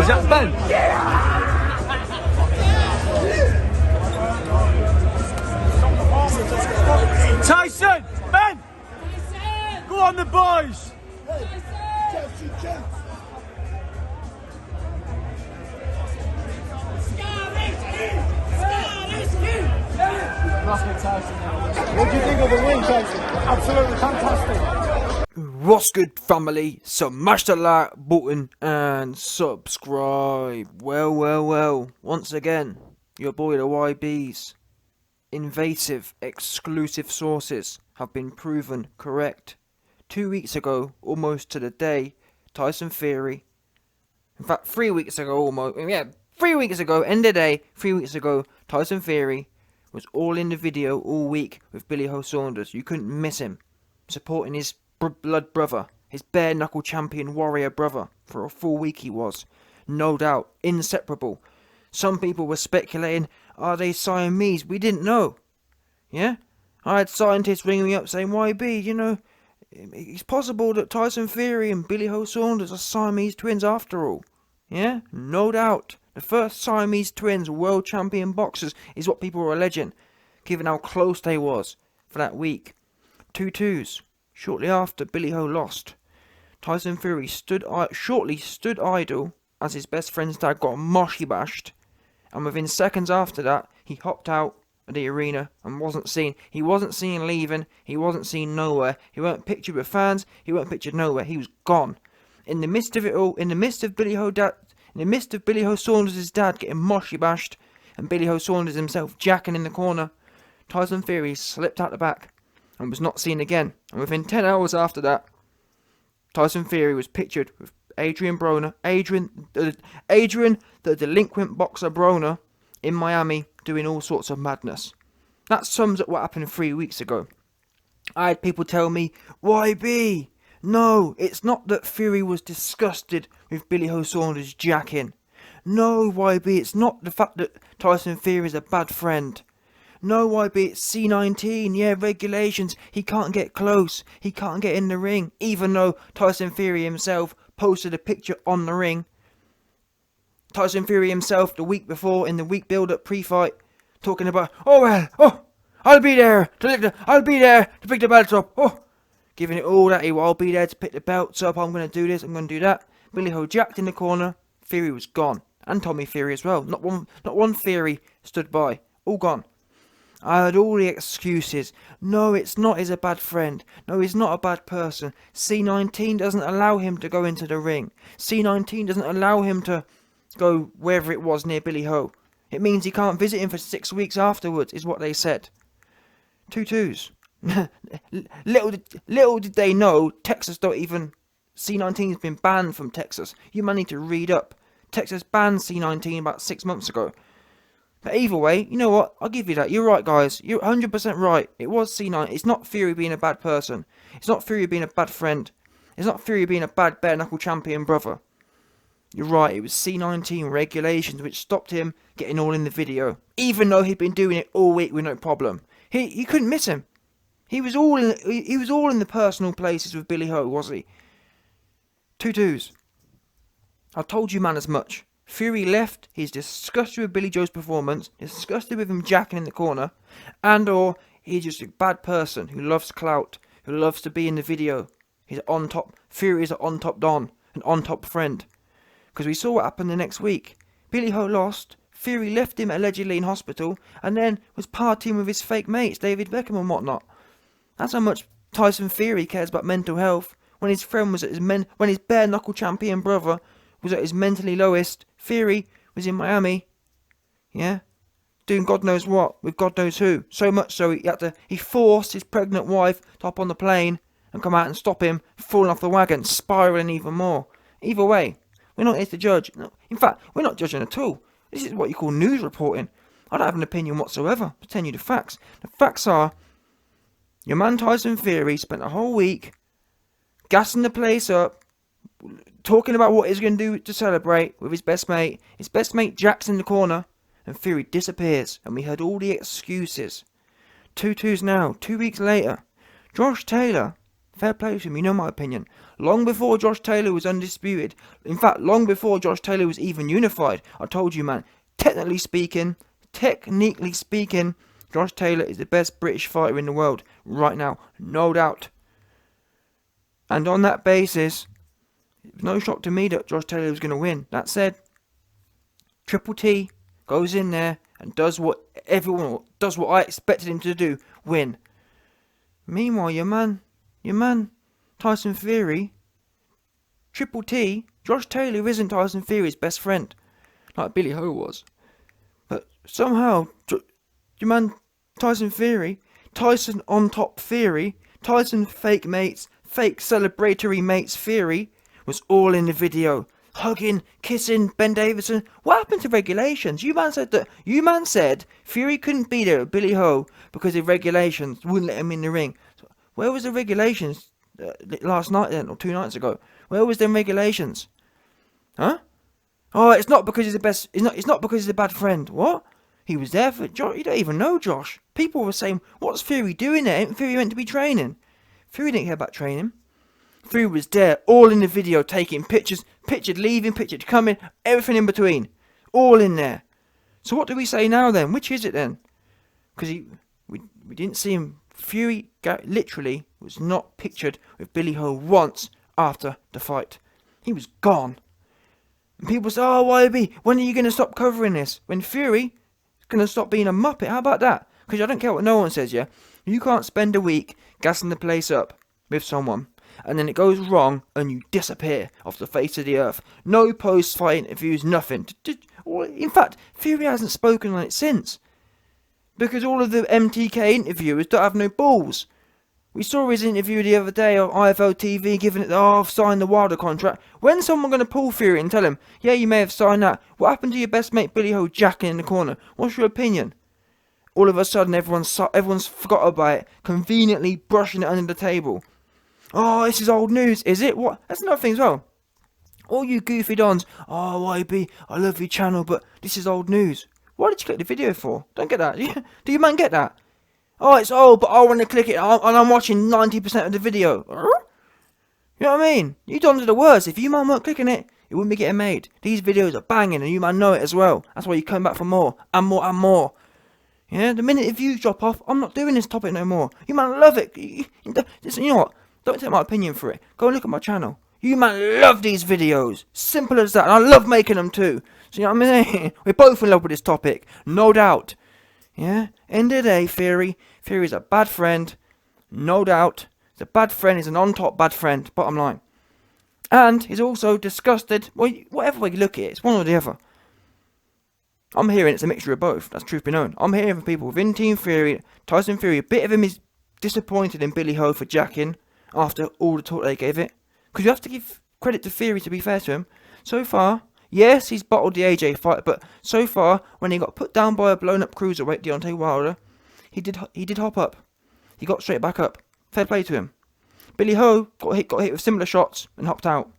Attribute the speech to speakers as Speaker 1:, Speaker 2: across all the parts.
Speaker 1: that Ben? Tyson! Ben! Go on the boys!
Speaker 2: What do you think of the win, Tyson? Absolutely fantastic.
Speaker 3: What's good, family? Smash the like button and subscribe. Well, once again, your boy the YB's invasive, exclusive sources have been proven correct. 2 weeks ago, almost to the day, Tyson Fury, in fact 3 weeks ago almost, 3 weeks ago, end of the day, 3 weeks ago, Tyson Fury was all in the video all week with Billy Joe Saunders. You couldn't miss him, supporting his blood brother, his bare knuckle champion warrior brother. For a full week he was, no doubt, inseparable. Some people were speculating, are they Siamese? We didn't know. Yeah? I had scientists ringing me up saying, YB, you know, it's possible that Tyson Fury and Billy Joe Saunders are Siamese twins after all. Yeah? No doubt. The first Siamese twins world champion boxers is what people were alleging, given how close they was for that week. 2-2s. Shortly after Billy Joe lost, Tyson Fury shortly stood idle as his best friend's dad got moshy bashed, and within seconds after that, he hopped out of the arena and wasn't seen. He wasn't seen leaving. He wasn't seen nowhere. He weren't pictured with fans. He weren't pictured nowhere. He was gone. In the midst of it all, in the midst of Billy Joe Saunders' dad getting moshy bashed and Billy Joe Saunders himself jacking in the corner, Tyson Fury slipped out the back and was not seen again. And within 10 hours after that, Tyson Fury was pictured with Adrian, the delinquent boxer Broner, in Miami doing all sorts of madness. That sums up what happened 3 weeks ago. I had people tell me, YB, no, it's not that Fury was disgusted with Billy Joe Saunders jacking. No, YB, it's not the fact that Tyson Fury is a bad friend. No, YB, it's C19, yeah, regulations, he can't get close, he can't get in the ring, even though Tyson Fury himself posted a picture on the ring. Tyson Fury himself, the week before, in the week build-up pre-fight, talking about, I'll be there to pick the belts up, giving it all that, I'll be there to pick the belts up, I'm going to do this, I'm going to do that. Billy Joe jacked in the corner, Fury was gone, and Tommy Fury as well, not one Fury stood by, all gone. I heard all the excuses. No, it's not, he's a bad friend. No, he's not a bad person. C19 doesn't allow him to go into the ring. C19 doesn't allow him to go wherever it was near Billy Joe. It means he can't visit him for 6 weeks afterwards, is what they said. 2-2s. little did they know, Texas don't even... C19 has been banned from Texas. You might need to read up. Texas banned C19 about 6 months ago. But either way, you know what? I'll give you that. You're right, guys. You're 100% right. It was C9. It's not Fury being a bad person. It's not Fury being a bad friend. It's not Fury being a bad bare-knuckle champion brother. You're right. It was C19 regulations which stopped him getting all in the video. Even though he'd been doing it all week with no problem. He couldn't miss him. He was all in the personal places with Billy Joe, was he? 2-2s. I told you, man, as much. Fury left, he's disgusted with Billy Joe's performance, disgusted with him jacking in the corner, and or he's just a bad person who loves clout, who loves to be in the video. He's on top, Fury is an on top don, an on top friend. Because we saw what happened the next week. Billy Joe lost, Fury left him allegedly in hospital, and then was partying with his fake mates, David Beckham and whatnot. That's how much Tyson Fury cares about mental health, when his friend was at when his bare knuckle champion brother was at his mentally lowest. Fury was in Miami, yeah, doing God knows what with God knows who. So much so he forced his pregnant wife to hop on the plane and come out and stop him falling off the wagon, spiraling even more. Either way, we're not here to judge. No, in fact, we're not judging at all. This is what you call news reporting. I don't have an opinion whatsoever. I'm telling you the facts. The facts are, your man Tyson Fury spent a whole week gassing the place up, talking about what he's going to do to celebrate with his best mate. His best mate jacks in the corner, and Fury disappears, and we heard all the excuses. 2-2s now, 2 weeks later. Josh Taylor, Fair play to him, you know my opinion. Long before Josh Taylor was undisputed, in fact, long before Josh Taylor was even unified, I told you, man, technically speaking, Josh Taylor is the best British fighter in the world right now, no doubt. And on that basis, it's no shock to me that Josh Taylor was going to win. That said, Triple T goes in there and does what I expected him to do, win. Meanwhile, your man, Tyson Fury, Triple T, Josh Taylor isn't Tyson Fury's best friend, like Billy Ho was. But somehow, your man, Tyson Fury, Tyson on top Fury, Tyson fake mates, fake celebratory mates Fury, was all in the video. Hugging, kissing, Ben Davison. What happened to regulations? You man said Fury couldn't be there with Billy Ho because of regulations wouldn't let him in the ring. So where was the regulations last night then, or 2 nights ago? Where was them regulations? Huh? Oh, it's not because he's the best. It's not because he's a bad friend. What? He was there for Josh. You don't even know Josh. People were saying, "What's Fury doing there? Ain't Fury meant to be training?" Fury didn't care about training. Fury was there, all in the video, taking pictures, pictured leaving, pictured coming, everything in between, all in there. So what do we say now then? Which is it then? Because we didn't see him. Fury literally was not pictured with Billy Ho once after the fight. He was gone. And people say, "Oh, YB, when are you going to stop covering this?" When Fury is going to stop being a muppet. How about that? Because I don't care what no one says, yeah? You can't spend a week gassing the place up with someone, and then it goes wrong and you disappear off the face of the earth. No post-fight interviews, nothing. In fact, Fury hasn't spoken on it since, because all of the MTK interviewers don't have no balls. We saw his interview the other day on IFL TV giving it, "Oh, I've signed the Wilder contract." When's someone going to pull Fury and tell him, "Yeah, you may have signed that. What happened to your best mate Billy Ho jacking in the corner? What's your opinion?" All of a sudden, everyone's forgot about it, conveniently brushing it under the table. "Oh, this is old news, is it? What?" That's another thing as well. All you goofy dons, "Oh, YB, I love your channel, but this is old news." What did you click the video for? Don't get that. Do you man get that? "Oh, it's old, but I want to click it, and I'm watching 90% of the video." You know what I mean? You dons are the worst. If you man weren't clicking it, it wouldn't be getting made. These videos are banging, and you man know it as well. That's why you come back for more, and more, and more. Yeah, the minute the views drop off, I'm not doing this topic no more. You man love it. You know what? Don't take my opinion for it. Go and look at my channel. You man love these videos. Simple as that. And I love making them too. So you know what I'm saying? We're both in love with this topic. No doubt. Yeah? End of the day, Fury's a bad friend. No doubt. He's a bad friend. He's an on-top bad friend. Bottom line. And he's also disgusted. Well, whatever way you look at it, it's one or the other. I'm hearing it's a mixture of both. That's truth be known. I'm hearing from people within Team Fury, Tyson Fury, a bit of him is disappointed in Billy Ho for jacking after all the talk they gave it. Because you have to give credit to Fury, to be fair to him. So far, yes, he's bottled the AJ fight, but so far, when he got put down by a blown-up cruiserweight, Deontay Wilder, he did hop up. He got straight back up. Fair play to him. Billy Ho got hit with similar shots and hopped out.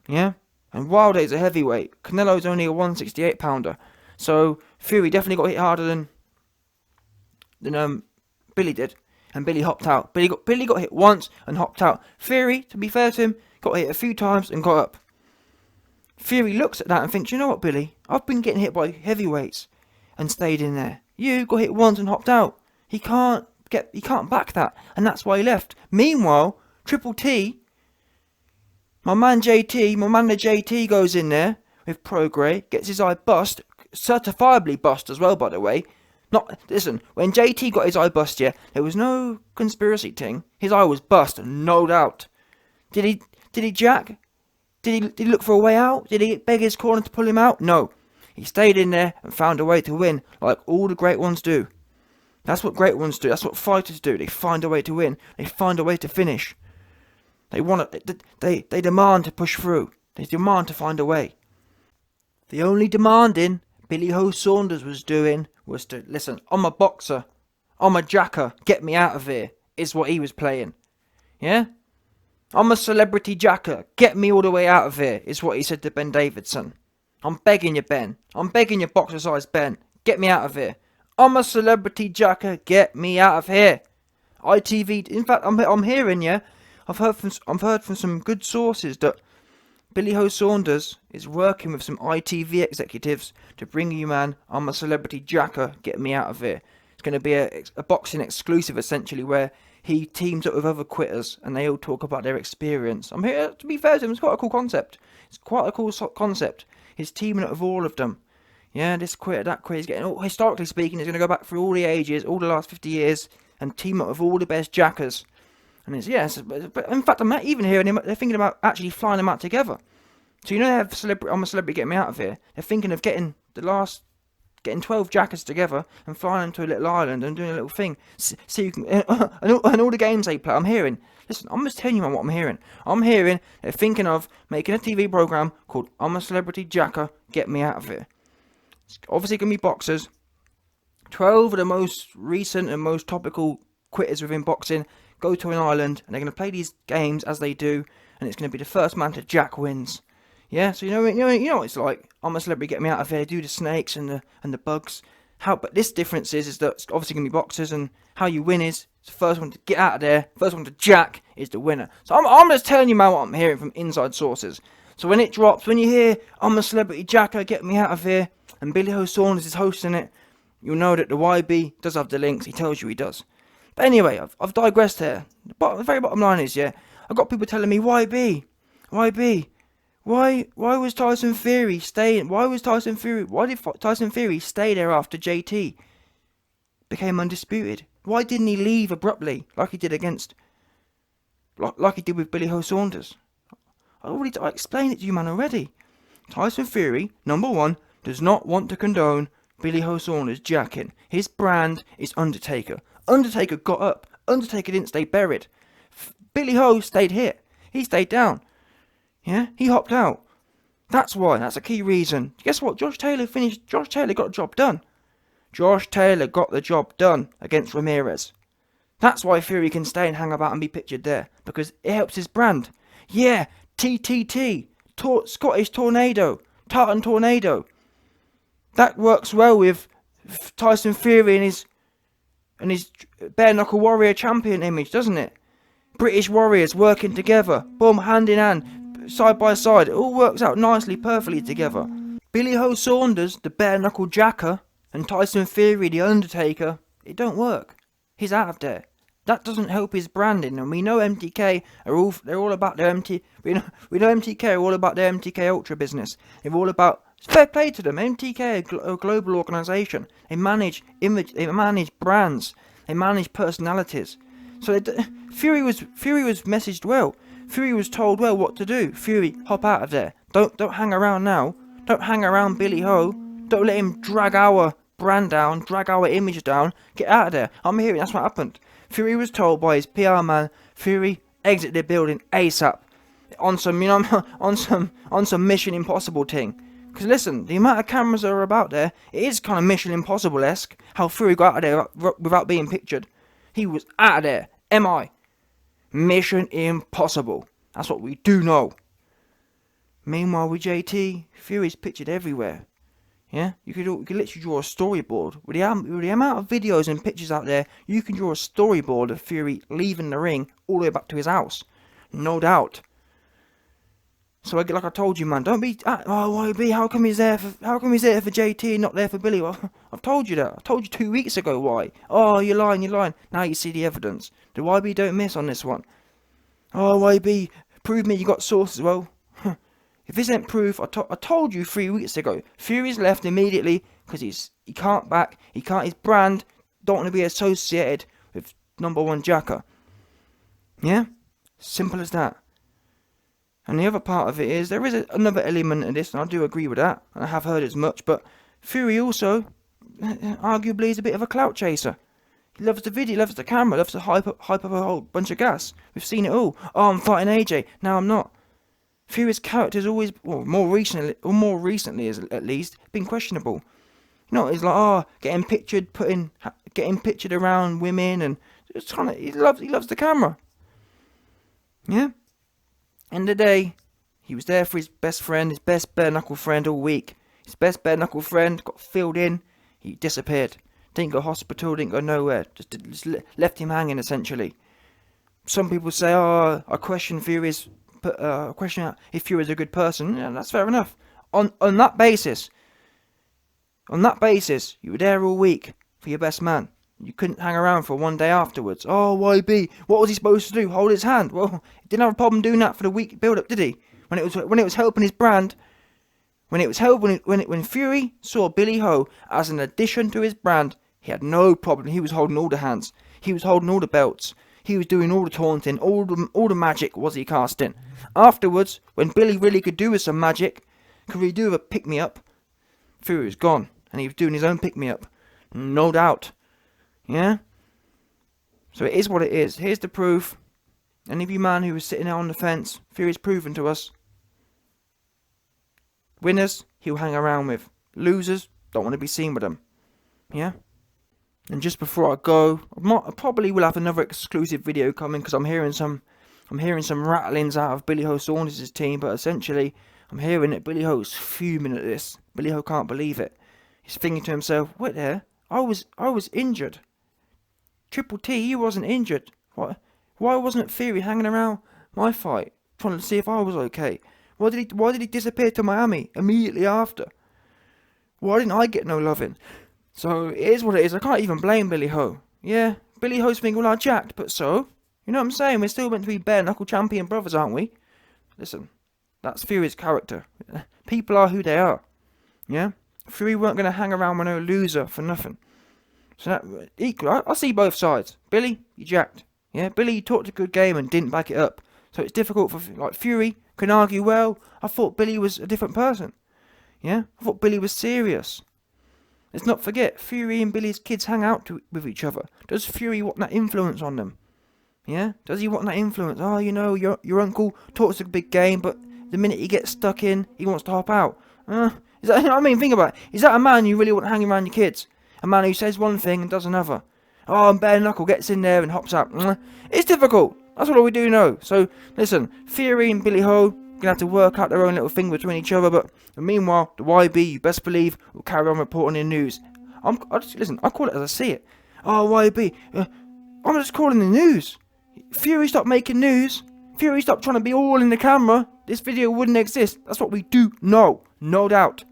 Speaker 3: Yeah? And Wilder is a heavyweight. Canelo's only a 168-pounder. So Fury definitely got hit harder than Billy did, and Billy hopped out. Billy got hit once and hopped out. Fury, to be fair to him, got hit a few times and got up. Fury looks at that and thinks, "You know what, Billy? I've been getting hit by heavyweights and stayed in there. You got hit once and hopped out." He can't back that, and that's why he left. Meanwhile, Triple T, my man the JT goes in there with Prograis, gets his eye bust. Certifiably bust as well, by the way. Listen, when JT got his eye bust, yeah, there was no conspiracy thing. His eye was bust, no doubt. Did he jack? Did he look for a way out? Did he beg his corner to pull him out? No. He stayed in there and found a way to win, like all the great ones do. That's what great ones do. That's what fighters do. They find a way to win. They find a way to finish. They demand to push through. They demand to find a way. The only demanding Billy Joe Saunders was doing was to, "Listen, I'm a boxer, I'm a jacker, get me out of here," is what he was playing. Yeah? "I'm a celebrity jacker, get me all the way out of here," is what he said to Ben Davison. "I'm begging you, Ben. I'm begging you, boxer-sized Ben. Get me out of here. I'm a celebrity jacker, get me out of here." ITV, in fact, I'm hearing, yeah, I've heard from some good sources that Billy Joe Saunders is working with some ITV executives to bring you, man, I'm a Celebrity Jacker, get me out of here. It's going to be a boxing exclusive, essentially, where he teams up with other quitters and they all talk about their experience. I'm here, to be fair to him, it's quite a cool concept. It's quite a cool concept. He's teaming up with all of them. Yeah, this quitter, that quitter, he's getting, historically speaking, he's going to go back through all the ages, all the last 50 years, and team up with all the best jackers. And it's, yes, but in fact, I'm not even hearing him, they're thinking about actually flying them out together. So you know they have I'm a Celebrity, get me out of here. They're thinking of getting 12 jackers together and flying them to a little island and doing a little thing. So you can, and all the games they play, I'm hearing, listen, I'm just telling you what I'm hearing. I'm hearing they're thinking of making a TV program called I'm a Celebrity Jacker, get me out of here. It's obviously going to be boxers. 12 of the most recent and most topical quitters within boxing go to an island and they're going to play these games as they do, and it's going to be the first man to jack wins. Yeah, so you know what it's like. I'm a Celebrity, get me out of here. Do the snakes and the bugs. But this difference is that it's obviously going to be boxers, and how you win is the first one to get out of there, first one to jack is the winner. So I'm just telling you, man, what I'm hearing from inside sources. So when it drops, when you hear I'm a Celebrity Jacker, get me out of here, and Billy Joe Saunders is hosting it, you'll know that the YB does have the links. He tells you he does. But anyway, I've digressed here. The very bottom line is, yeah, I've got people telling me, YB, why was Tyson Fury staying? Why did Tyson Fury stay there after JT became undisputed? Why didn't he leave abruptly like he did with Billy Joe Saunders? I explained it to you, man, already. Tyson Fury, number one, does not want to condone Billy Joe Saunders jacking. His brand is Undertaker. Undertaker got up. Undertaker didn't stay buried. Billy Joe stayed here. He stayed down. Yeah, he hopped out. That's why. That's a key reason. Guess what? Josh Taylor got the job done. Josh Taylor got the job done against Ramirez. That's why Fury can stay and hang about and be pictured there, because it helps his brand. Yeah, TTT, Scottish Tornado, Tartan Tornado. That works well with Tyson Fury and his bare knuckle warrior champion image, doesn't it? British warriors working together, boom, hand in hand, side by side. It all works out nicely, perfectly together. Billy Joe Saunders, the bare knuckle jacker, and Tyson Fury, the Undertaker, it don't work. He's out of there. That doesn't help his branding, and we know MTK they're all about their we know MTK are all about their MTK Ultra business. They're all about, fair play to them. MTK are a global organisation. They manage image, they manage brands, they manage personalities. So Fury was messaged well. Fury was told well what to do. Fury, hop out of there. Don't hang around now. Don't hang around Billy Joe. Don't let him drag our brand down, drag our image down. Get out of there. I'm hearing that's what happened. Fury was told by his PR man, Fury, exit the building ASAP. On some, on some Mission Impossible thing. Because listen, the amount of cameras that are about there, it is kind of Mission Impossible-esque. How Fury got out of there without being pictured. He was out of there. MI. Mission Impossible. That's what we do know. Meanwhile with JT, Fury's pictured everywhere. Yeah, you could literally draw a storyboard. With the amount of videos and pictures out there, you can draw a storyboard of Fury leaving the ring all the way back to his house. No doubt. So like I told you, man, don't be, YB, how come he's there for JT and not there for Billy? Well, I've told you that. I told you 2 weeks ago why. Oh, you're lying. Now you see the evidence. The YB don't miss on this one. Oh, YB, prove me you got sources. Well, if this ain't proof, I told you 3 weeks ago. Fury's left immediately because he can't back. His brand don't want to be associated with number one jacker. Yeah? Simple as that. And the other part of it is, there is another element of this, and I do agree with that, and I have heard as much, but Fury also, arguably, is a bit of a clout chaser. He loves the video, loves the camera, loves to hype up a whole bunch of gas. We've seen it all. Oh, I'm fighting AJ, now I'm not. Fury's character has always, more recently at least, been questionable. You know, he's like, getting pictured around women, and it's kind of, he loves the camera. Yeah? End of the day, he was there for his best friend, his best bare knuckle friend all week. His best bare knuckle friend got filled in, he disappeared. Didn't go hospital, didn't go nowhere. Just left him hanging, essentially. some people say, oh, I question Fury's, question if Fury's a good person. Yeah, that's fair enough. On that basis, you were there all week for your best man. You couldn't hang around for one day afterwards. Oh, YB, what was he supposed to do? Hold his hand? Well, he didn't have a problem doing that for the week build-up, did he? When it was helping his brand, when Fury saw Billy Ho as an addition to his brand, he had no problem. He was holding all the hands. He was holding all the belts. He was doing all the taunting. All the magic was he casting. Afterwards, when Billy really could do with some magic, could really do with a pick-me-up, Fury was gone, and he was doing his own pick-me-up. No doubt. Yeah? So it is what it is. Here's the proof. Any of you man who was sitting there on the fence, Fury's proven to us. Winners, he'll hang around with. Losers, don't want to be seen with them. Yeah? And just before I go, I probably will have another exclusive video coming, because I'm hearing some rattlings out of Billy Joe Saunders' team, but essentially, I'm hearing that Billy Joe's fuming at this. Billy Joe can't believe it. He's thinking to himself, wait there, I was injured. Triple T, you wasn't injured. Why wasn't Fury hanging around my fight, trying to see if I was okay? Why did he disappear to Miami immediately after? Why didn't I get no loving? So it is what it is. I can't even blame Billy Ho. Yeah, Billy Ho's thinking, well, I jacked, but so, you know what I'm saying? We're still meant to be bare knuckle champion brothers, aren't we? Listen, that's Fury's character. People are who they are. Yeah, Fury weren't going to hang around with no loser for nothing. So that equal. I see both sides. Billy, you jacked. Yeah, Billy, you talked a good game and didn't back it up. So it's difficult for, like, Fury can argue, well, I thought Billy was a different person. Yeah, I thought Billy was serious. Let's not forget, Fury and Billy's kids hang out with each other. Does Fury want that influence on them? Yeah, does he want that influence? Oh, you know, your uncle talks a big game, but the minute he gets stuck in, he wants to hop out. Is that, you know what I mean? Think about it. Is that a man you really want hanging around your kids? A man who says one thing and does another. Oh, and bare knuckle gets in there and hops out. It's difficult. That's all we do know. So, listen, Fury and Billy Ho gonna have to work out their own little thing between each other, but meanwhile, the YB, you best believe, will carry on reporting in news. Listen, I call it as I see it. Oh, YB, I'm just calling the news. Fury, stop making news. Fury, stop trying to be all in the camera. This video wouldn't exist. That's what we do know. No doubt.